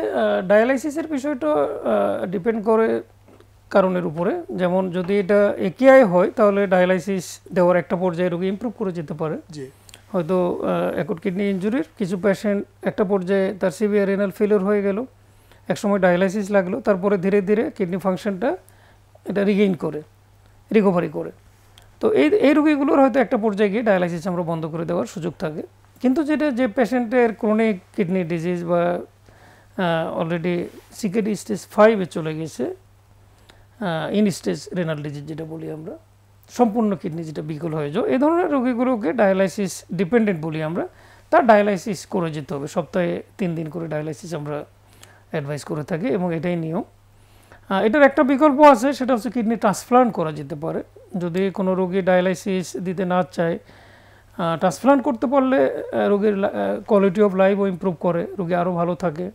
ডায়ালাইসিসের বিষয়টা ডিপেন্ড করে কারণের উপরে। যেমন যদি এটা একেআই হয়, তাহলে ডায়ালাইসিস দেওয়ার একটা পর্যায়ে রোগী ইমপ্রুভ করে যেতে পারে। হয়তো অ্যাকুট কিডনি ইনজুরির কিছু পেশেন্ট একটা পর্যায়ে তার সিভিয়ার রেনাল ফেলিওর হয়ে গেল, একসময় ডায়ালাইসিস লাগলো, তারপরে ধীরে ধীরে কিডনি ফাংশনটা এটা রিগেইন করে, রিকভারি করে। তো এই রোগীগুলোর হয়তো একটা পর্যায়ে গিয়ে ডায়ালাইসিস আমরা বন্ধ করে দেওয়ার সুযোগ থাকে। কিন্তু যে পেশেন্টের ক্রনিক কিডনি ডিজিজ বা অলরেডি সিকেডি স্টেজ 5-এ চলে গেছে, ইন স্টেজ রেনাল ডিজিজ যেটা বলি আমরা, সম্পূর্ণ কিডনি যেটা বিকল হয়ে যাও, এই ধরনের রোগীগুলোকে ডায়ালাইসিস ডিপেন্ডেন্ট বলি আমরা। তার ডায়ালাইসিস করে যেতে হবে। সপ্তাহে 3 দিন করে ডায়ালাইসিস আমরা অ্যাডভাইস করে থাকি এবং এটাই নিয়ম। এটার একটা বিকল্প আছে, সেটা হচ্ছে কিডনি ট্রান্সপ্লান্ট করা যেতে পারে। যদি কোনো রোগী ডায়ালাইসিস দিতে না চায়, ট্রান্সপ্লান্ট করতে পারলে রোগীর কোয়ালিটি অফ লাইফও ইমপ্রুভ করে, রোগী আরও ভালো থাকে।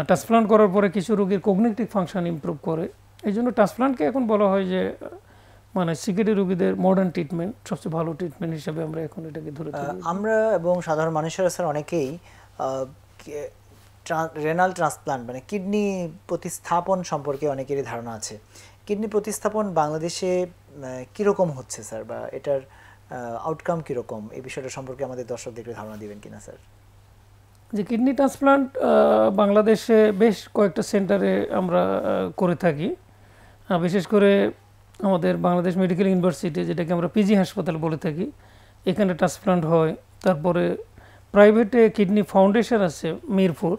ট্রান্সপ্লান্ট করার পরে কিছু রোগীর কগনিটিভ ফাংশন ইমপ্রুভ করে। এই জন্য ট্রান্সপ্লান্টকে এখন বলা হয় যে মানে সিকেডি রোগীদের মডার্ন ট্রিটমেন্ট, সবচেয়ে ভালো ট্রিটমেন্ট হিসেবে আমরা এখন এটাকে ধরে থাকি। আমরা এবং সাধারণ মানুষেরা স্যার অনেকেই রেনাল ট্রান্সপ্লান্ট মানে কিডনি প্রতিস্থাপন সম্পর্কে অনেকেরই ধারণা আছে। কিডনি প্রতিস্থাপন বাংলাদেশে কীরকম হচ্ছে স্যার, বা এটার আউটকাম কীরকম, এই বিষয়টা সম্পর্কে আমাদের দর্শকদেরকে ধারণা দিবেন কিনা স্যার? যে কিডনি ট্রান্সপ্লান্ট বাংলাদেশে বেশ কয়েকটা সেন্টারে আমরা করে থাকি। বিশেষ করে আমাদের বাংলাদেশ মেডিকেল ইউনিভার্সিটি, যেটাকে আমরা পিজি হাসপাতাল বলে থাকি, এখানে ট্রান্সপ্লান্ট হয়। তারপরে প্রাইভেটে কিডনি ফাউন্ডেশন আছে মিরপুর,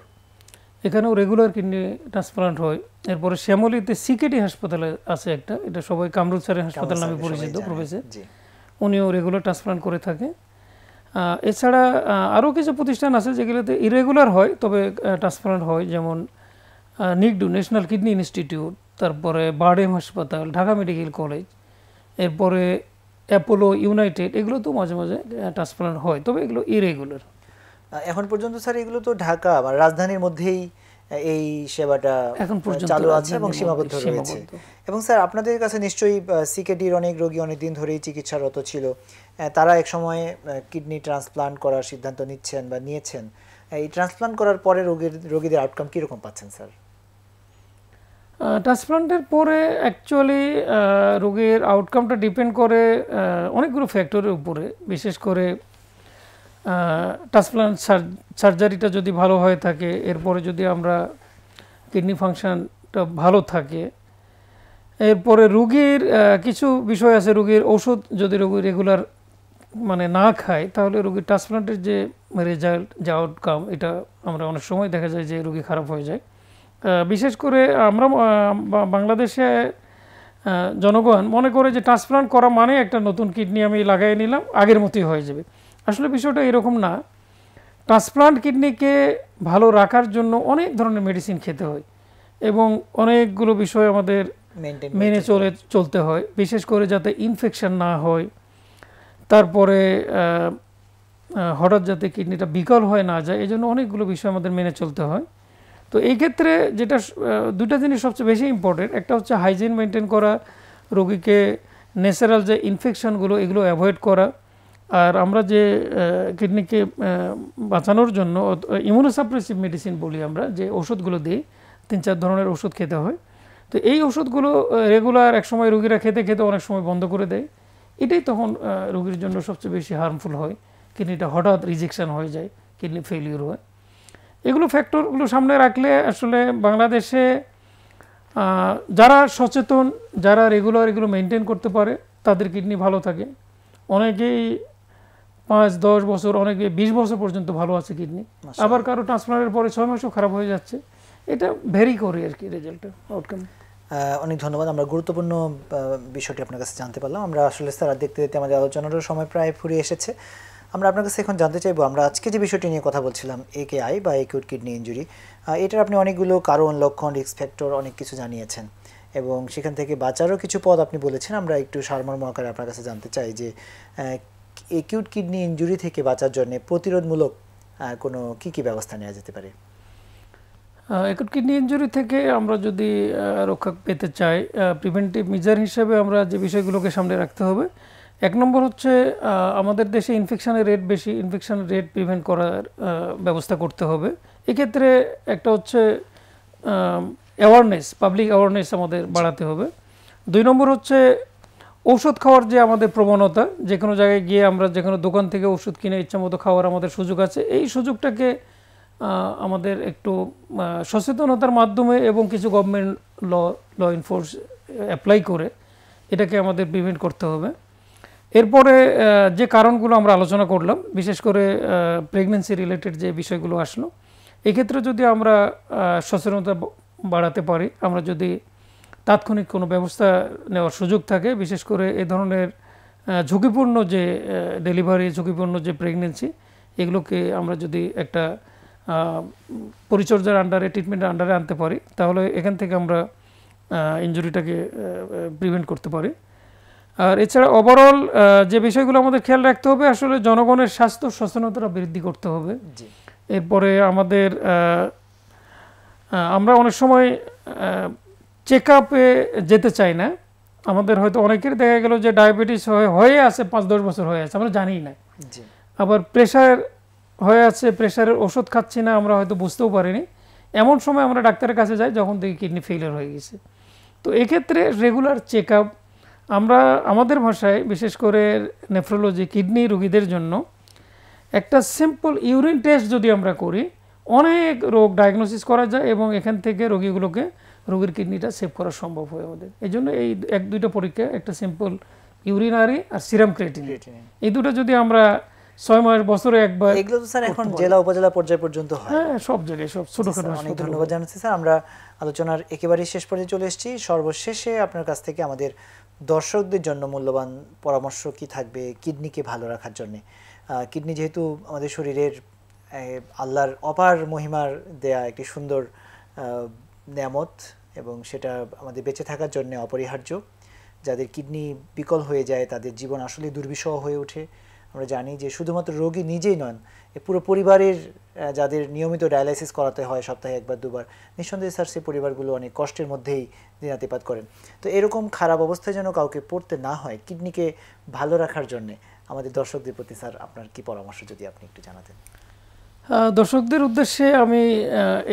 এখানেও রেগুলার কিডনি ট্রান্সপ্লান্ট হয়। এরপরে শ্যামলীতে সিকেডি হাসপাতালে আছে একটা, এটা সবাই কামরুল স্যারের হাসপাতাল নামে পরিচিত, প্রফেসর, উনিও রেগুলার ট্রান্সপ্লান্ট করে থাকে। এছাড়া আরও কিছু প্রতিষ্ঠান আছে যেগুলোতে ইরেগুলার হয় তবে ট্রান্সপ্লান্ট হয়, যেমন নিকডু, ন্যাশনাল কিডনি ইনস্টিটিউট, তারপরে বারডেম হাসপাতাল, ঢাকা মেডিকেল কলেজ, এরপরে অ্যাপোলো ইউনাইটেড, এগুলো তো মাঝে মাঝে ট্রান্সপ্লান্ট হয়, তবে এগুলো ইরেগুলার। এখন পর্যন্ত স্যার এগুলো তো ঢাকা বা রাজধানীর মধ্যেই এই সেবাটা এখন পর্যন্ত চালু আছে এবং সীমাবদ্ধ রয়েছে। এবং স্যার আপনাদের কাছে নিশ্চয়ই সিকেডির অনেক রোগী অনেকদিন ধরেই চিকিৎসারত ছিল, তারা এক সময় কিডনি ট্রান্সপ্লান্ট করার সিদ্ধান্ত নিচ্ছেন বা নিয়েছেন। এই ট্রান্সপ্লান্ট করার পরে রোগীদের আউটকাম কীরকম পাচ্ছেন স্যার? ট্রান্সপ্লান্টের পরে অ্যাকচুয়ালি রোগীর আউটকামটা ডিপেন্ড করে অনেকগুলো ফ্যাক্টরের উপরে। বিশেষ করে ট্রান্সপ্লান্ট সার্জারিটা যদি ভালো হয়ে থাকে, এরপরে যদি আমরা কিডনি ফাংশনটা ভালো থাকে, এরপরে রোগীর কিছু বিষয় আছে, রোগীর ওষুধ যদি রোগী রেগুলার মানে না খায়, তাহলে রোগীর ট্রান্সপ্লান্টের যে রেজাল্ট, যে আউটকাম, এটা আমরা অনেক সময় দেখা যায় যে রোগী খারাপ হয়ে যায়। বিশেষ করে আমরা বাংলাদেশে জনগণ মনে করে যে ট্রান্সপ্লান্ট করা মানে একটা নতুন কিডনি আমি লাগাই নিলাম, আগের মতোই হয়ে যাবে। আসলে বিষয়টা এরকম না। ট্রান্সপ্লান্ট কিডনিকে ভালো রাখার জন্য অনেক ধরনের মেডিসিন খেতে হয় এবং অনেকগুলো বিষয় আমাদের মেনে চলতে হয়, বিশেষ করে যাতে ইনফেকশন না হয়, তারপরে হঠাৎ যাতে কিডনিটা বিকল হয়ে না যায়, এই জন্য অনেকগুলো বিষয় আমাদের মেনে চলতে হয়। তো এই ক্ষেত্রে যেটা দুটা জিনিস সবচেয়ে বেশি ইম্পর্টেন্ট, একটা হচ্ছে হাইজিন মেনটেন করা, রোগীকে ন্যাচারাল যে ইনফেকশনগুলো এগুলো অ্যাভয়েড করা, আর আমরা যে কিডনিকে বাঁচানোর জন্য ইমিউনোসাপ্রেসিভ মেডিসিন বলি আমরা, যে ওষুধগুলো দিই, 3-4 ধরনের ওষুধ খেতে হয়। তো এই ওষুধগুলো রেগুলার একসময় রোগীরা খেতে খেতে অনেক সময় বন্ধ করে দেয়, এটাই তখন রোগীর জন্য সবচেয়ে বেশি হার্মফুল হয়। কিডনিটা হঠাৎ রিজেকশন হয়ে যায়, কিডনি ফেলিওর হয়। এগুলো ফ্যাক্টরগুলো সামনে রাখলে আসলে বাংলাদেশে যারা সচেতন, যারা রেগুলার এগুলো মেনটেন করতে পারে, তাদের কিডনি ভালো থাকে। অনেকেই 5-10 বছর, অনেকে 20 বছর পর্যন্ত ভালো আছে কিডনি, আবার কারো ট্রান্সপ্লান্টের পরে 6 মাসও খারাপ হয়ে যাচ্ছে। এটা ভেরি করে আর কি রেজাল্টটা, আউটকাম। অনেক ধন্যবাদ। আমরা গুরুত্বপূর্ণ বিষয়টি আপনার কাছে জানতে পারলাম। আমরা আসলে স্যার দেখতে দেখতে আমাদের আলোচনারও সময় প্রায় ফুরিয়ে এসেছে। আমরা আপনার কাছে এখন জানতে চাইবো, আমরা আজকে যে বিষয়টি নিয়ে কথা বলছিলাম, AKI বা অ্যাকিউট কিডনি ইনজুরি, এটার আপনি অনেকগুলো কারণ, লক্ষণ, রিস্ক ফ্যাক্টর অনেক কিছু জানিয়েছেন এবং সেখান থেকে বাঁচারও কিছু পথ আপনি বলেছেন। আমরা একটু সারমর্ম আকারে আপনার কাছে জানতে চাই যে অ্যাকিউট কিডনি ইনজুরি থেকে বাঁচার জন্য প্রতিরোধমূলক কোনো কী ব্যবস্থা নেওয়া যেতে পারে? অ্যাকিউট কিডনি ইনজুরি থেকে আমরা যদি রক্ষা পেতে চাই, প্রিভেন্টিভ মেজার হিসেবে আমরা যে বিষয়গুলোকে সামনে রাখতে হবে, 1 নম্বর হচ্ছে আমাদের দেশে ইনফেকশনের রেট বেশি, ইনফেকশনের রেট প্রিভেন্ট করার ব্যবস্থা করতে হবে। এক্ষেত্রে একটা হচ্ছে অ্যাওয়ারনেস, পাবলিক অ্যাওয়ারনেস আমাদের বাড়াতে হবে। 2 নম্বর হচ্ছে ঔষধ খাওয়ার যে আমাদের প্রবণতা, যে কোনো জায়গায় গিয়ে আমরা যে কোনো দোকান থেকে ওষুধ কিনে ইচ্ছামতো খাওয়ার আমাদের সুযোগ আছে, এই সুযোগটাকে আমাদের একটু সচেতনতার মাধ্যমে এবং কিছু গভর্নমেন্ট ল এনফোর্স অ্যাপ্লাই করে এটাকে আমাদের প্রিভেন্ট করতে হবে। এরপরে যে কারণগুলো আমরা আলোচনা করলাম, বিশেষ করে প্রেগনেন্সি রিলেটেড যে বিষয়গুলো আসলো, এক্ষেত্রে যদি আমরা সচেতনতা বাড়াতে পারি, আমরা যদি তাৎক্ষণিক কোনো ব্যবস্থা নেওয়ার সুযোগ থাকে, বিশেষ করে এ ধরনের ঝুঁকিপূর্ণ যে ডেলিভারি, ঝুঁকিপূর্ণ যে প্রেগনেন্সি, এগুলোকে আমরা যদি একটা পরিচর্যার আন্ডারে, ট্রিটমেন্টের আন্ডারে আনতে পারি, তাহলে এখান থেকে আমরা ইনজুরিটাকে প্রিভেন্ট করতে পারি। আর এছাড়া ওভারঅল যে বিষয়গুলো আমাদের খেয়াল রাখতে হবে, আসলে জনগণের স্বাস্থ্য সচেতনতা বৃদ্ধি করতে হবে। এরপরে আমাদের আমরা অনেক সময় চেক আপে যেতে চাই না। আমাদের হয়তো অনেকের দেখা গেল যে ডায়াবেটিস হয়ে আছে 5-10 বছর হয়ে আছে, আমরা জানিই না। আবার প্রেশার হয়ে আছে, প্রেশারের ওষুধ খাচ্ছি না, আমরা হয়তো বুঝতেও পারিনি। এমন সময় আমরা ডাক্তারের কাছে যাই যখন দেখি কিডনি ফেলিয়ার হয়ে গেছে। তো এক্ষেত্রে রেগুলার চেক আপ, আমরা আমাদের ভাষায় বিশেষ করে নেফ্রোলজি কিডনি রোগীদের জন্য একটা সিম্পল ইউরিন টেস্ট যদি আমরা করি, অনেক রোগ ডায়াগনোসিস করা যায় এবং এখান থেকে রোগীগুলোকে রোগীর কিডনিটা সেভ করা সম্ভব হয় আমাদের। এই জন্য এই 1-2টা পরীক্ষা, একটা সিম্পল ইউরিনারি আর সিরাম ক্রিয়েটিনিন, এই দুটো যদি আমরা 6 মাস বছরে একবার, এগুলো তো স্যার এখন জেলা উপজেলা পর্যায় পর্যন্ত হয়। হ্যাঁ, সব জায়গায়, সব ছোটখাটো। অনেক ধন্যবাদ জানাচ্ছি স্যার। আমরা আলোচনার একেবারেই শেষ পর্যায়ে চলে এসেছি। সর্বশেষে আপনার কাছ থেকে আমাদের দর্শকদের জন্য মূল্যবান পরামর্শ কি থাকবে কিডনিকে ভালো রাখার জন্য? কিডনি যেহেতু আমাদের শরীরের আল্লাহর অপার মহিমার দেয়া একটি সুন্দর নেয়ামত এবং সেটা আমাদের বেঁচে থাকার জন্য অপরিহার্য। যাদের কিডনি বিকল হয়ে যায় তাদের জীবন আসলে দুর্বিষহ হয়ে ওঠে। আমরা জানি যে শুধুমাত্র রোগী নিজেই নন, পুরো পরিবারের যাদের নিয়মিত ডায়ালাইসিস করাতে হয় সপ্তাহে 1-2 বার, নিঃসন্দেহে স্যার সেই পরিবারগুলো অনেক কষ্টের মধ্যেই দিনাতিপাত করেন। তো এরকম খারাপ অবস্থায় যেন কাউকে পড়তে না হয়, কিডনিকে ভালো রাখার জন্য আমাদের দর্শকদের প্রতি স্যার আপনার কি পরামর্শ যদি আপনি একটু জানাতেন? দর্শকদের উদ্দেশ্যে আমি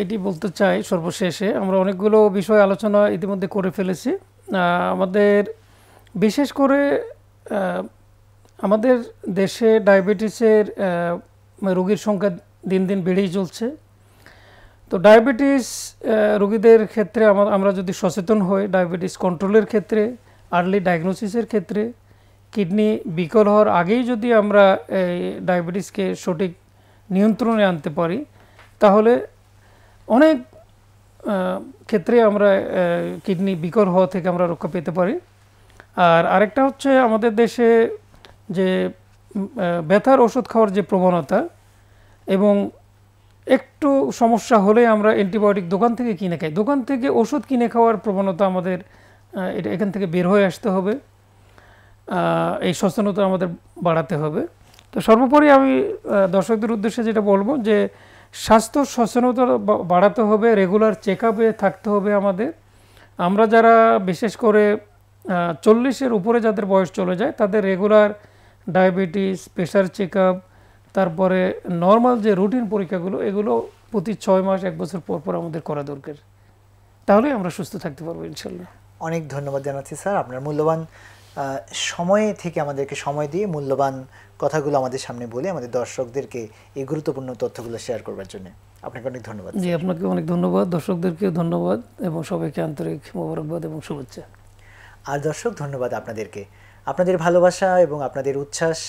এটি বলতে চাই, সর্বশেষে আমরা অনেকগুলো বিষয় আলোচনা ইতিমধ্যে করে ফেলেছি। আমাদের বিশেষ করে আমাদের দেশে ডায়াবেটিসের রোগীর সংখ্যা দিন দিন বেড়েই চলছে। তো ডায়াবেটিস রোগীদের ক্ষেত্রে আমরা যদি সচেতন হই, ডায়াবেটিস কন্ট্রোলের ক্ষেত্রে, আর্লি ডায়াগনোসিসের ক্ষেত্রে, কিডনি বিকল হওয়ার আগেই যদি আমরা এই ডায়াবেটিসকে সঠিক নিয়ন্ত্রণে আনতে পারি, তাহলে অনেক ক্ষেত্রে আমরা কিডনি বিকল হওয়া থেকে আমরা রক্ষা পেতে পারি। আর আরেকটা হচ্ছে আমাদের দেশে যে ব্যথার ওষুধ খাওয়ার যে প্রবণতা, এবং একটু সমস্যা হলে আমরা অ্যান্টিবায়োটিক দোকান থেকে কিনে খাই, দোকান থেকে ওষুধ কিনে খাওয়ার প্রবণতা আমাদের এখান থেকে বের হয়ে আসতে হবে। এই সচেতনতা আমাদের বাড়াতে হবে। তো সর্বোপরি আমি দর্শকদের উদ্দেশ্যে যেটা বলবো যে স্বাস্থ্য সচেতনতা বাড়াতে হবে, রেগুলার চেক আপে থাকতে হবে আমাদের। আমরা যারা বিশেষ করে 40-এর উপরে যাদের বয়স চলে যায়, তাদের regular diabetes, pressure check up, তারপরে নর্মাল যে রুটিন পরীক্ষাগুলো, এগুলো প্রতি 6 মাস 1 বছর পর পর আমাদের করা দরকার। তাহলে আমরা সুস্থ থাকতে পারবো ইনশাল্লাহ। অনেক ধন্যবাদ জানাচ্ছি স্যার আপনার মূল্যবান সময় থেকে আমাদেরকে সময় দিয়ে মূল্যবান কথাগুলো আমাদের সামনে বলে আমাদের দর্শকদেরকে এই গুরুত্বপূর্ণ তথ্যগুলো শেয়ার করবার জন্য আপনাকে অনেক ধন্যবাদ। জি, আপনাকে অনেক ধন্যবাদ, দর্শকদেরকেও ধন্যবাদ এবং সবাইকে আন্তরিক মোবারকবাদ এবং শুভেচ্ছা। আর দর্শক, ধন্যবাদ আপনাদেরকে। আপনাদের ভালোবাসা এবং আপনাদের উচ্ছ্বাস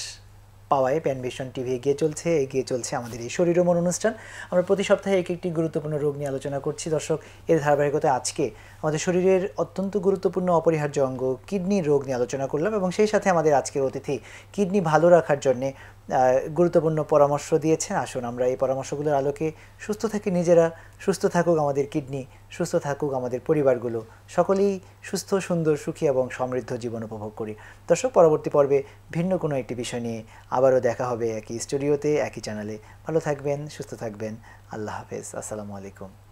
পাওয়ায় প্যানভিশন টিভি এগিয়ে চলছে আমাদের এই শরীর ও মন অনুষ্ঠান। আমরা প্রতি সপ্তাহে একটি গুরুত্বপূর্ণ রোগ নিয়ে আলোচনা করছি দর্শক। এর ধারাবাহিকতায় আজকে আমাদের শরীরের অত্যন্ত গুরুত্বপূর্ণ অপরিহার্য অঙ্গ কিডনির রোগ নিয়ে আলোচনা করলাম এবং সেই সাথে আমাদের আজকের অতিথি কিডনি ভালো রাখার জন্যে গুরুত্বপূর্ণ পরামর্শ দিয়েছেন। আসুন আমরা এই পরামর্শগুলোর আলোকে সুস্থ থেকে নিজেরা, সুস্থ থাকুক আমাদের কিডনি, সুস্থ থাকুক আমাদের পরিবারগুলো, সকলেই সুস্থ, সুন্দর, সুখী এবং সমৃদ্ধ জীবন উপভোগ করি। দর্শক, পরবর্তী পর্বে ভিন্ন কোনো একটি বিষয় নিয়ে আবারও দেখা হবে একই স্টুডিওতে, একই চ্যানেলে। ভালো থাকবেন, সুস্থ থাকবেন। আল্লাহ হাফেজ। আসসালামু আলাইকুম।